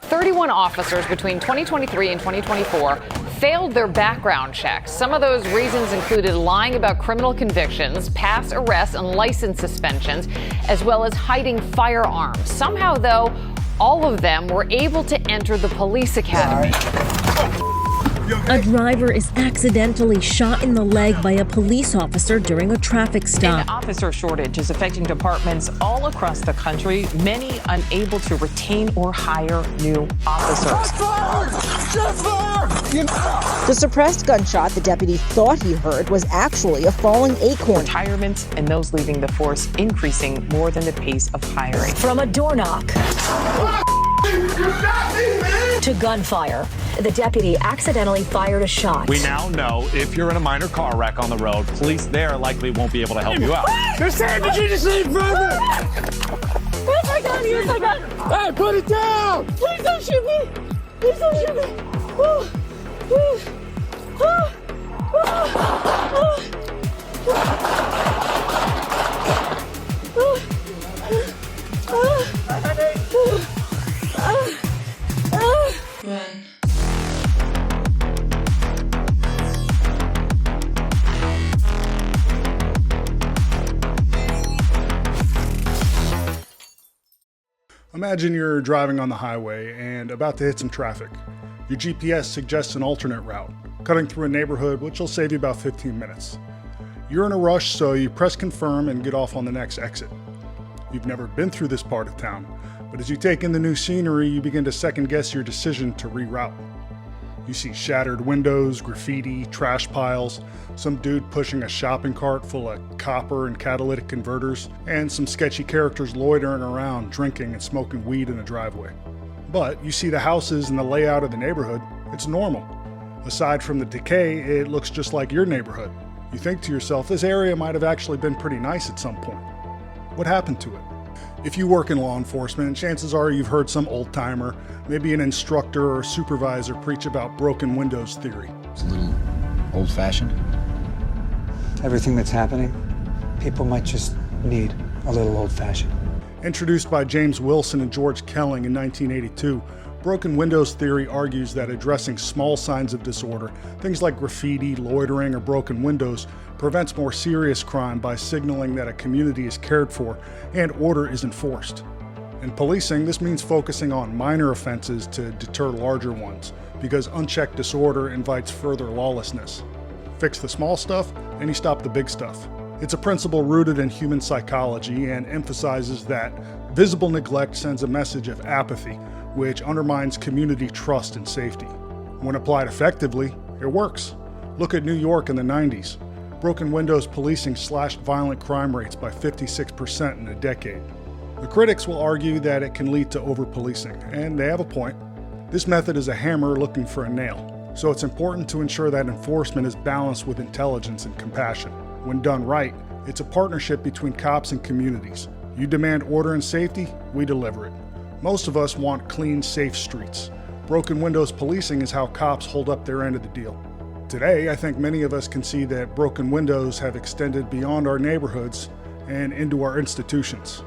31 officers between 2023 and 2024 failed their background checks. Some of those reasons included lying about criminal convictions, past arrests and license suspensions, as well as hiding firearms. Somehow, though, all of them were able to enter the police academy. A driver is accidentally shot in the leg by a police officer during a traffic stop. An officer shortage is affecting departments all across the country, many unable to retain or hire new officers. The suppressed gunshot the deputy thought he heard was actually a falling acorn. Retirements and those leaving the force increasing more than the pace of hiring. From a door knock to gunfire, the deputy accidentally fired a shot. We now know if you're in a minor car wreck on the road, police there likely won't be able to help you out. They're saying that you just leave forever! Where's my gun? Here's my gun! Hey, put it down! Please don't shoot me! Please don't shoot me! Run. Imagine you're driving on the highway and about to hit some traffic. Your GPS suggests an alternate route, cutting through a neighborhood which will save you about 15 minutes. You're in a rush, so you press confirm and get off on the next exit. You've never been through this part of town, but as you take in the new scenery, you begin to second guess your decision to reroute. You see shattered windows, graffiti, trash piles, some dude pushing a shopping cart full of copper and catalytic converters, and some sketchy characters loitering around drinking and smoking weed in the driveway. But you see the houses and the layout of the neighborhood, it's normal. Aside from the decay, it looks just like your neighborhood. You think to yourself, this area might have actually been pretty nice at some point. What happened to it? If you work in law enforcement, chances are you've heard some old-timer, maybe an instructor or supervisor preach about broken windows theory. It's a little old-fashioned. Everything that's happening, people might just need a little old-fashioned. Introduced by James Wilson and George Kelling in 1982, broken windows theory argues that addressing small signs of disorder, things like graffiti, loitering, or broken windows, prevents more serious crime by signaling that a community is cared for and order is enforced. In policing, this means focusing on minor offenses to deter larger ones, because unchecked disorder invites further lawlessness. Fix the small stuff, and you stop the big stuff. It's a principle rooted in human psychology and emphasizes that visible neglect sends a message of apathy, which undermines community trust and safety. When applied effectively, it works. Look at New York in the 90s. Broken windows policing slashed violent crime rates by 56% in a decade. The critics will argue that it can lead to over-policing, and they have a point. This method is a hammer looking for a nail, so it's important to ensure that enforcement is balanced with intelligence and compassion. When done right, it's a partnership between cops and communities. You demand order and safety, we deliver it. Most of us want clean, safe streets. Broken windows policing is how cops hold up their end of the deal. Today, I think many of us can see that broken windows have extended beyond our neighborhoods and into our institutions.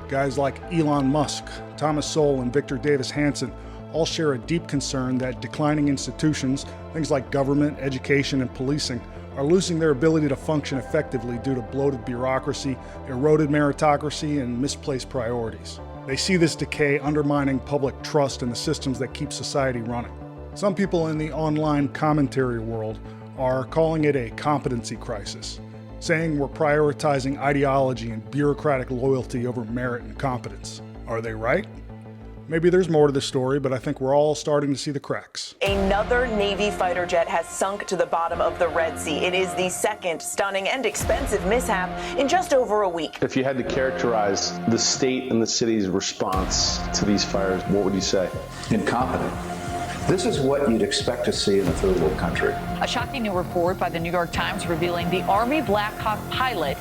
Guys like Elon Musk, Thomas Sowell, and Victor Davis Hanson all share a deep concern that declining institutions, things like government, education, and policing, are losing their ability to function effectively due to bloated bureaucracy, eroded meritocracy, and misplaced priorities. They see this decay undermining public trust in the systems that keep society running. Some people in the online commentary world are calling it a competency crisis, saying we're prioritizing ideology and bureaucratic loyalty over merit and competence. Are they right? Maybe there's more to the story, but I think we're all starting to see the cracks. Another Navy fighter jet has sunk to the bottom of the Red Sea. It is the second stunning and expensive mishap in just over a week. If you had to characterize the state and the city's response to these fires, what would you say? Incompetent. This is what you'd expect to see in a third world country. A shocking new report by the New York Times revealing the Army Black Hawk pilot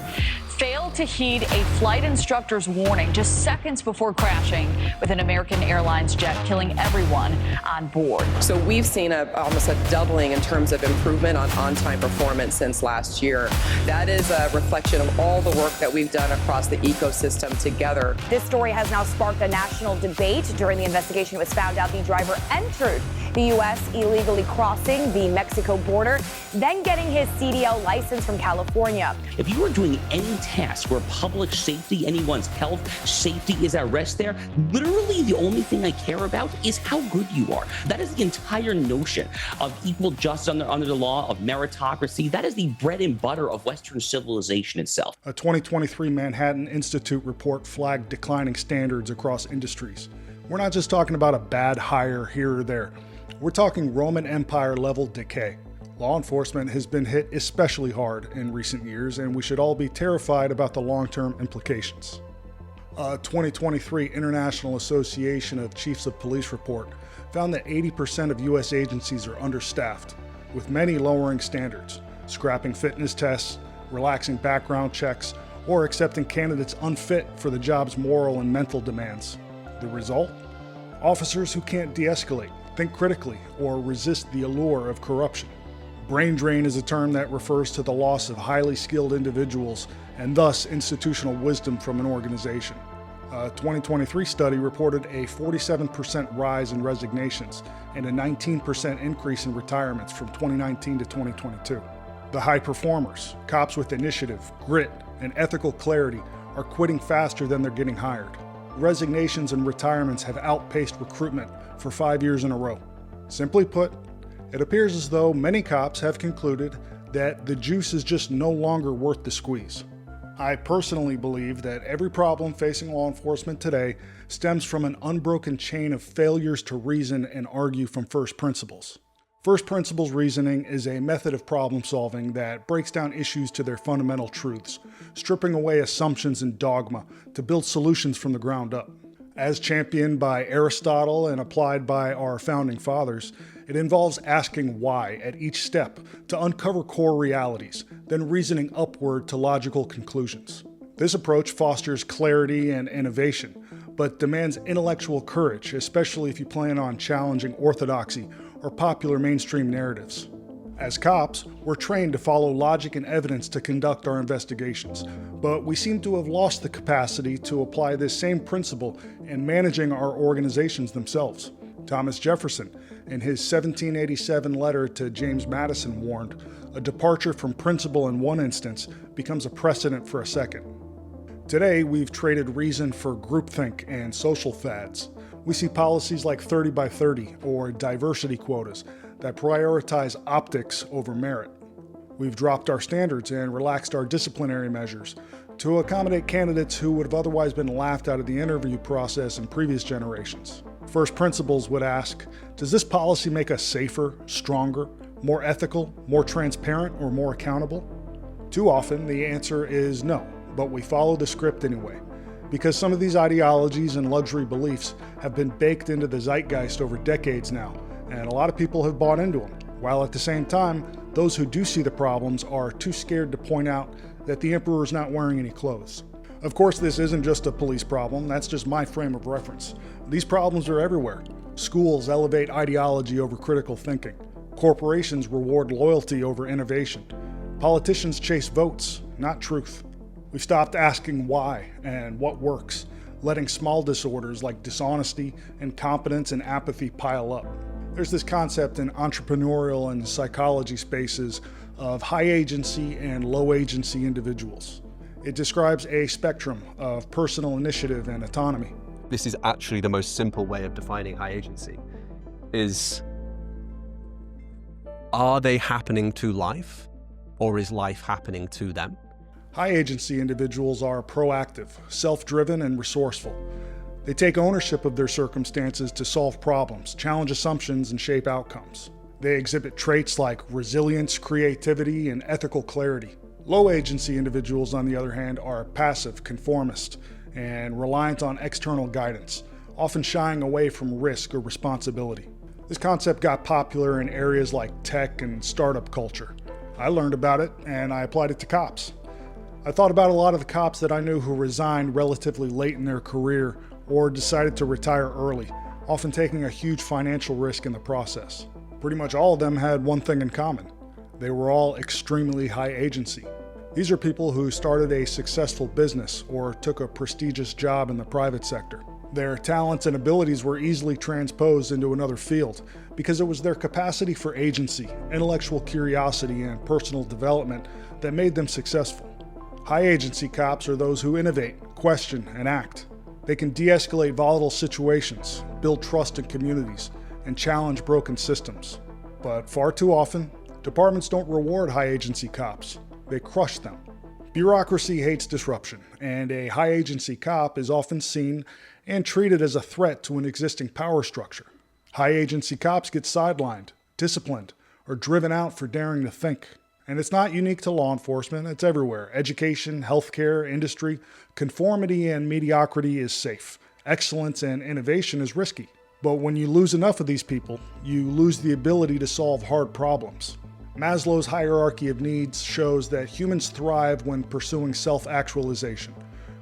failed to heed a flight instructor's warning just seconds before crashing with an American Airlines jet, killing everyone on board. So we've seen almost a doubling in terms of improvement on on-time performance since last year. That is a reflection of all the work that we've done across the ecosystem together. This story has now sparked a national debate. During the investigation, it was found out the driver entered the U.S. illegally, crossing the Mexico border, then getting his CDL license from California. If you are doing any task where public safety, anyone's health, safety is at rest there, literally the only thing I care about is how good you are. That is the entire notion of equal justice under the law, of meritocracy. That is the bread and butter of Western civilization itself. A 2023 Manhattan Institute report flagged declining standards across industries. We're not just talking about a bad hire here or there. We're talking Roman Empire level decay. Law enforcement has been hit especially hard in recent years, and we should all be terrified about the long-term implications. A 2023 International Association of Chiefs of Police report found that 80% of U.S. agencies are understaffed, with many lowering standards, scrapping fitness tests, relaxing background checks, or accepting candidates unfit for the job's moral and mental demands. The result? Officers who can't de-escalate, think critically, or resist the allure of corruption. Brain drain is a term that refers to the loss of highly skilled individuals and thus institutional wisdom from an organization. A 2023 study reported a 47% rise in resignations and a 19% increase in retirements from 2019 to 2022. The high performers, cops with initiative, grit, and ethical clarity, are quitting faster than they're getting hired. Resignations and retirements have outpaced recruitment for 5 years in a row. Simply put, it appears as though many cops have concluded that the juice is just no longer worth the squeeze. I personally believe that every problem facing law enforcement today stems from an unbroken chain of failures to reason and argue from first principles. First principles reasoning is a method of problem solving that breaks down issues to their fundamental truths, stripping away assumptions and dogma to build solutions from the ground up. As championed by Aristotle and applied by our founding fathers, it involves asking why at each step to uncover core realities, then reasoning upward to logical conclusions. This approach fosters clarity and innovation, but demands intellectual courage, especially if you plan on challenging orthodoxy or popular mainstream narratives. As cops, we're trained to follow logic and evidence to conduct our investigations, but we seem to have lost the capacity to apply this same principle in managing our organizations themselves. Thomas Jefferson, in his 1787 letter to James Madison, warned, "A departure from principle in one instance becomes a precedent for a second." Today, we've traded reason for groupthink and social fads. We see policies like 30 by 30 or diversity quotas that prioritize optics over merit. We've dropped our standards and relaxed our disciplinary measures to accommodate candidates who would have otherwise been laughed out of the interview process in previous generations. First principles would ask, does this policy make us safer, stronger, more ethical, more transparent, or more accountable? Too often, the answer is no, but we follow the script anyway, because some of these ideologies and luxury beliefs have been baked into the zeitgeist over decades now, and a lot of people have bought into them, while at the same time, those who do see the problems are too scared to point out that the emperor's not wearing any clothes. Of course, this isn't just a police problem, that's just my frame of reference. These problems are everywhere. Schools elevate ideology over critical thinking. Corporations reward loyalty over innovation. Politicians chase votes, not truth. We've stopped asking why and what works, letting small disorders like dishonesty, incompetence, and apathy pile up. There's this concept in entrepreneurial and psychology spaces of high agency and low agency individuals. It describes a spectrum of personal initiative and autonomy. This is actually the most simple way of defining high agency, is, are they happening to life, or is life happening to them? High agency individuals are proactive, self-driven, and resourceful. They take ownership of their circumstances to solve problems, challenge assumptions, and shape outcomes. They exhibit traits like resilience, creativity, and ethical clarity. Low agency individuals, on the other hand, are passive, conformist, and reliant on external guidance, often shying away from risk or responsibility. This concept got popular in areas like tech and startup culture. I learned about it and I applied it to cops. I thought about a lot of the cops that I knew who resigned relatively late in their career or decided to retire early, often taking a huge financial risk in the process. Pretty much all of them had one thing in common. They were all extremely high agency. These are people who started a successful business or took a prestigious job in the private sector. Their talents and abilities were easily transposed into another field because it was their capacity for agency, intellectual curiosity, and personal development that made them successful. High agency cops are those who innovate, question, and act. They can de-escalate volatile situations, build trust in communities, and challenge broken systems. But far too often, departments don't reward high agency cops. They crush them. Bureaucracy hates disruption, and a high agency cop is often seen and treated as a threat to an existing power structure. High agency cops get sidelined, disciplined, or driven out for daring to think. And it's not unique to law enforcement, it's everywhere. Education, healthcare, industry, conformity and mediocrity is safe. Excellence and innovation is risky. But when you lose enough of these people, you lose the ability to solve hard problems. Maslow's hierarchy of needs shows that humans thrive when pursuing self-actualization,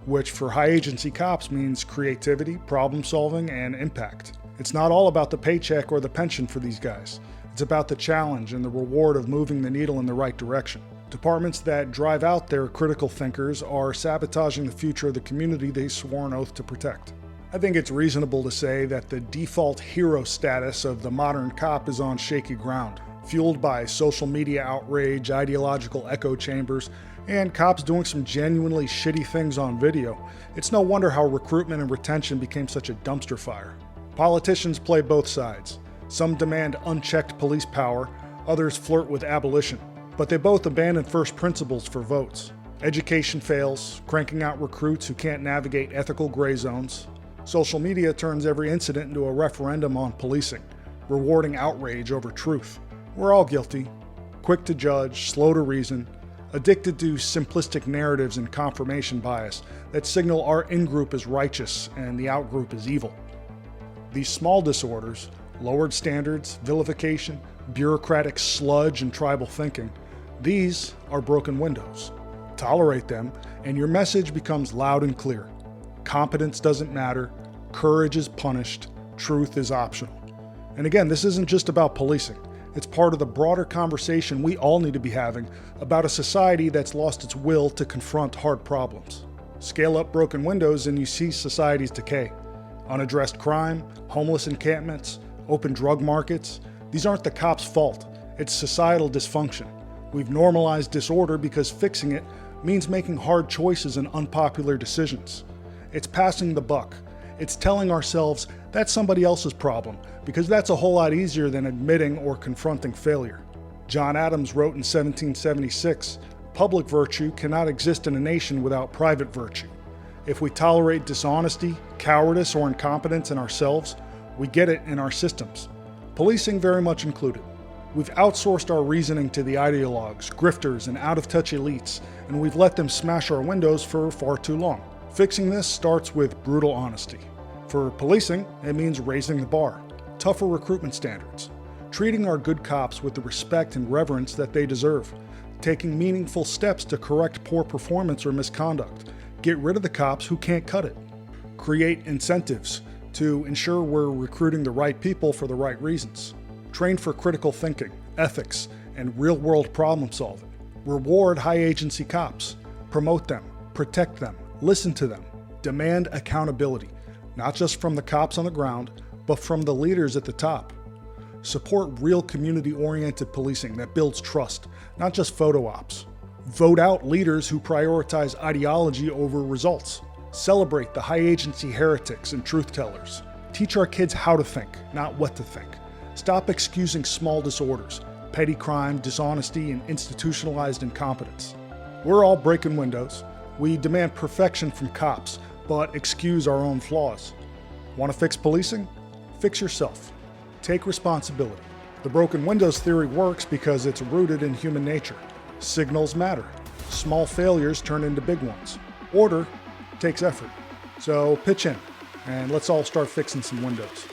which for high agency cops means creativity, problem solving, and impact. It's not all about the paycheck or the pension for these guys. It's about the challenge and the reward of moving the needle in the right direction. Departments that drive out their critical thinkers are sabotaging the future of the community they swore an oath to protect. I think it's reasonable to say that the default hero status of the modern cop is on shaky ground, fueled by social media outrage, ideological echo chambers, and cops doing some genuinely shitty things on video. It's no wonder how recruitment and retention became such a dumpster fire. Politicians play both sides. Some demand unchecked police power, others flirt with abolition, but they both abandon first principles for votes. Education fails, cranking out recruits who can't navigate ethical gray zones. Social media turns every incident into a referendum on policing, rewarding outrage over truth. We're all guilty, quick to judge, slow to reason, addicted to simplistic narratives and confirmation bias that signal our in-group is righteous and the out-group is evil. These small disorders, lowered standards, vilification, bureaucratic sludge, and tribal thinking, these are broken windows. Tolerate them, and your message becomes loud and clear. Competence doesn't matter, courage is punished, truth is optional. And again, this isn't just about policing. It's part of the broader conversation we all need to be having about a society that's lost its will to confront hard problems. Scale up broken windows and you see society's decay. Unaddressed crime, homeless encampments, open drug markets, these aren't the cops' fault. It's societal dysfunction. We've normalized disorder because fixing it means making hard choices and unpopular decisions. It's passing the buck. It's telling ourselves that's somebody else's problem, because that's a whole lot easier than admitting or confronting failure. John Adams wrote in 1776, "Public virtue cannot exist in a nation without private virtue. If we tolerate dishonesty, cowardice, or incompetence in ourselves, we get it in our systems. Policing very much included. We've outsourced our reasoning to the ideologues, grifters, and out-of-touch elites, and we've let them smash our windows for far too long. Fixing this starts with brutal honesty. For policing, it means raising the bar, tougher recruitment standards, treating our good cops with the respect and reverence that they deserve, taking meaningful steps to correct poor performance or misconduct, get rid of the cops who can't cut it, create incentives to ensure we're recruiting the right people for the right reasons, train for critical thinking, ethics, and real-world problem solving, reward high-agency cops, promote them, protect them, listen to them, demand accountability, not just from the cops on the ground, but from the leaders at the top. Support real community-oriented policing that builds trust, not just photo ops. Vote out leaders who prioritize ideology over results. Celebrate the high-agency heretics and truth-tellers. Teach our kids how to think, not what to think. Stop excusing small disorders, petty crime, dishonesty, and institutionalized incompetence. We're all breaking windows. We demand perfection from cops, but excuse our own flaws. Want to fix policing? Fix yourself. Take responsibility. The broken windows theory works because it's rooted in human nature. Signals matter. Small failures turn into big ones. Order takes effort. So pitch in, and let's all start fixing some windows.